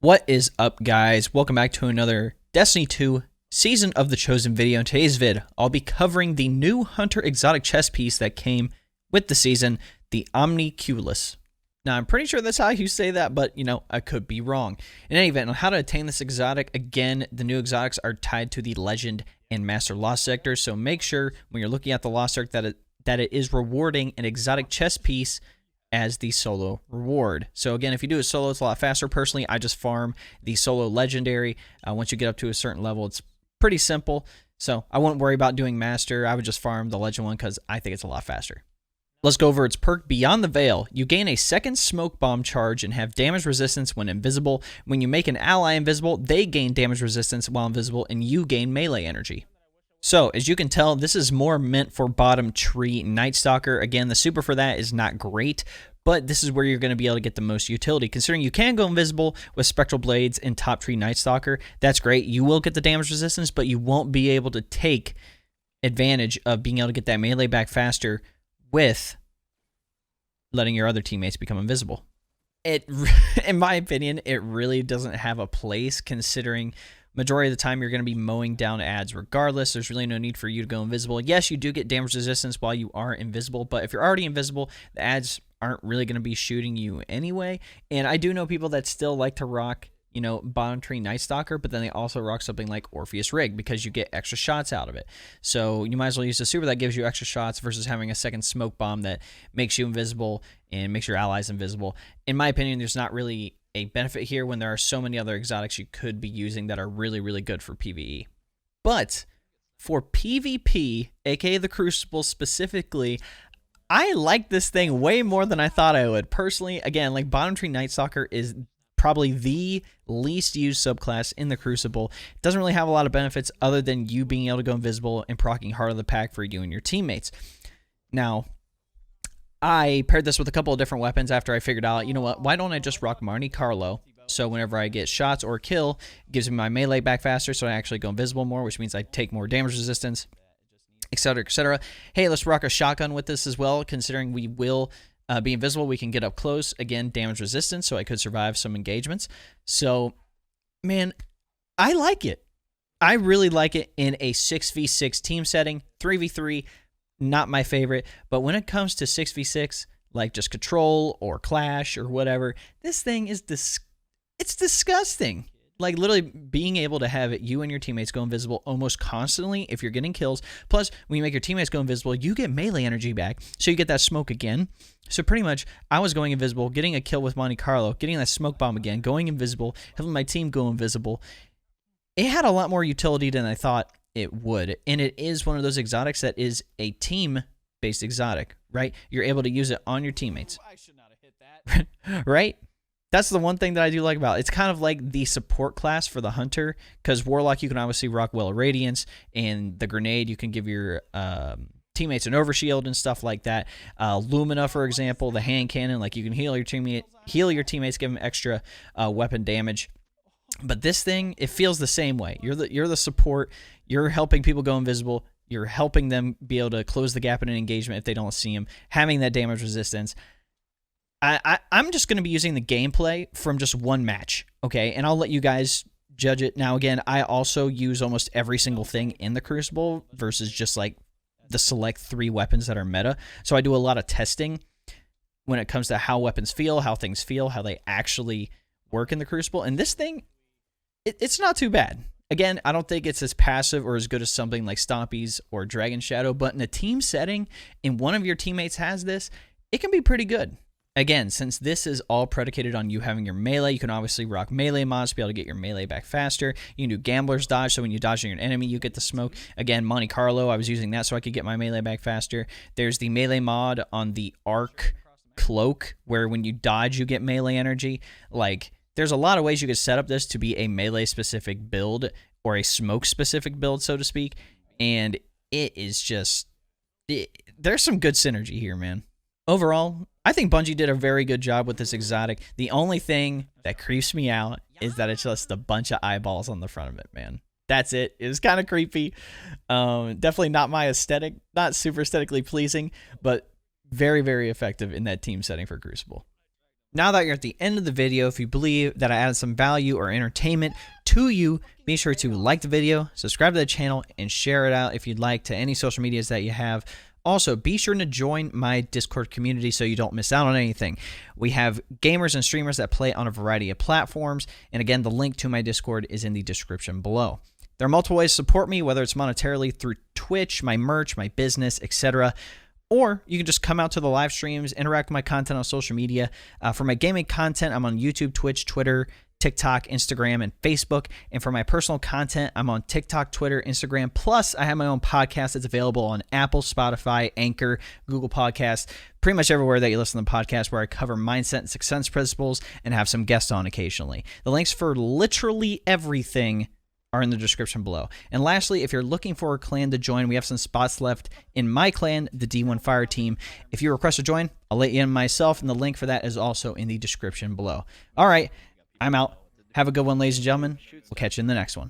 What is up, guys? Welcome back to another Destiny 2 Season of the Chosen video. In today's vid, I'll be covering the new Hunter exotic chest piece that came with the season, the Omnioculus. Now, I'm pretty sure that's how you say that, but, I could be wrong. In any event, on how to attain this exotic, again, the new exotics are tied to the Legend and Master Lost sectors, so make sure when you're looking at the Lost sector that it is rewarding an exotic chest piece as the solo reward. So again, if you do it solo, it's a lot faster. Personally, I just farm the solo legendary. Once you get up to a certain level, it's pretty simple. So I wouldn't worry about doing master. I would just farm the legend one because I think it's a lot faster. Let's go over its perk. Beyond the Veil, you gain a second smoke bomb charge and have damage resistance when invisible. When you make an ally invisible, they gain damage resistance while invisible, and you gain melee energy. So, as you can tell, this is more meant for bottom tree Night Stalker. Again, the super for that is not great, but this is where you're going to be able to get the most utility. Considering you can go invisible with Spectral Blades and top tree Night Stalker, that's great. You will get the damage resistance, but you won't be able to take advantage of being able to get that melee back faster with letting your other teammates become invisible. In my opinion, it really doesn't have a place, considering majority of the time you're going to be mowing down ads regardless. There's really no need for you to go invisible. Yes, you do get damage resistance while you are invisible, but if you're already invisible, the ads aren't really going to be shooting you anyway. And I do know people that still like to rock, bottom tree Night Stalker, but then they also rock something like Orpheus Rig because you get extra shots out of it. So you might as well use the super that gives you extra shots versus having a second smoke bomb that makes you invisible and makes your allies invisible. In my opinion, there's not really a benefit here when there are so many other exotics you could be using that are really, really good for PvE. But for PvP, aka the Crucible specifically, I like this thing way more than I thought I would. Personally, again, like bottom tree Night Stalker is probably the least used subclass in the Crucible. It doesn't really have a lot of benefits other than you being able to go invisible and proccing Heart of the Pack for you and your teammates. Now, I paired this with a couple of different weapons after I figured out, why don't I just rock Monte Carlo? So whenever I get shots or kill, it gives me my melee back faster, so I actually go invisible more, which means I take more damage resistance, etc., etc. Hey, let's rock a shotgun with this as well, considering we will be invisible. We can get up close. Again, damage resistance, so I could survive some engagements. So, man, I like it. I really like it in a 6v6 team setting. 3v3, not my favorite, but when it comes to 6v6, like just Control or Clash or whatever, this thing is it's disgusting. Like, literally being able to have you and your teammates go invisible almost constantly if you're getting kills. Plus, when you make your teammates go invisible, you get melee energy back, so you get that smoke again. So pretty much, I was going invisible, getting a kill with Monte Carlo, getting that smoke bomb again, going invisible, having my team go invisible. It had a lot more utility than I thought it would, and it is one of those exotics that is a team-based exotic, right? You're able to use it on your teammates. I should not have hit that. Right? That's the one thing that I do like about it. It's kind of like the support class for the Hunter, because Warlock, you can obviously rock Well of Radiance, and the Grenade, you can give your teammates an overshield and stuff like that. Lumina, for example, the hand cannon, like you can heal your teammates, give them extra weapon damage. But this thing, it feels the same way. You're the support. You're helping people go invisible. You're helping them be able to close the gap in an engagement if they don't see them, having that damage resistance. I'm just going to be using the gameplay from just one match, okay? And I'll let you guys judge it. Now, again, I also use almost every single thing in the Crucible versus just like the select 3 weapons that are meta. So I do a lot of testing when it comes to how weapons feel, how things feel, how they actually work in the Crucible. And this thing, it's not too bad. Again, I don't think it's as passive or as good as something like Stompies or Dragon Shadow, but in a team setting, and one of your teammates has this, it can be pretty good. Again, since this is all predicated on you having your melee, you can obviously rock melee mods to be able to get your melee back faster. You can do Gambler's Dodge, so when you dodge an enemy, you get the smoke. Again, Monte Carlo, I was using that so I could get my melee back faster. There's the melee mod on the Arc Cloak, where when you dodge, you get melee energy. Like, there's a lot of ways you could set up this to be a melee-specific build, or a smoke-specific build, so to speak. And it is just... there's some good synergy here, man. Overall, I think Bungie did a very good job with this exotic. The only thing that creeps me out is that it's just a bunch of eyeballs on the front of it, man. That's it. It was kind of creepy. Definitely not my aesthetic, not super aesthetically pleasing, but very, very effective in that team setting for Crucible. Now that you're at the end of the video, if you believe that I added some value or entertainment to you, be sure to like the video, subscribe to the channel, and share it out if you'd like to any social medias that you have. Also, be sure to join my Discord community so you don't miss out on anything. We have gamers and streamers that play on a variety of platforms, and again, the link to my Discord is in the description below. There are multiple ways to support me, whether it's monetarily through Twitch, my merch, my business, etc., or you can just come out to the live streams, interact with my content on social media. For my gaming content, I'm on YouTube, Twitch, Twitter, TikTok, Instagram, and Facebook. And for my personal content, I'm on TikTok, Twitter, Instagram. Plus, I have my own podcast that's available on Apple, Spotify, Anchor, Google Podcasts, pretty much everywhere that you listen to the podcast, where I cover mindset and success principles and have some guests on occasionally. The links for literally everything are in the description below. And lastly, if you're looking for a clan to join, we have some spots left in my clan, the D1 Fire Team. If you request to join, I'll let you in myself, and the link for that is also in the description below. All right, I'm out. Have a good one, ladies and gentlemen. We'll catch you in the next one.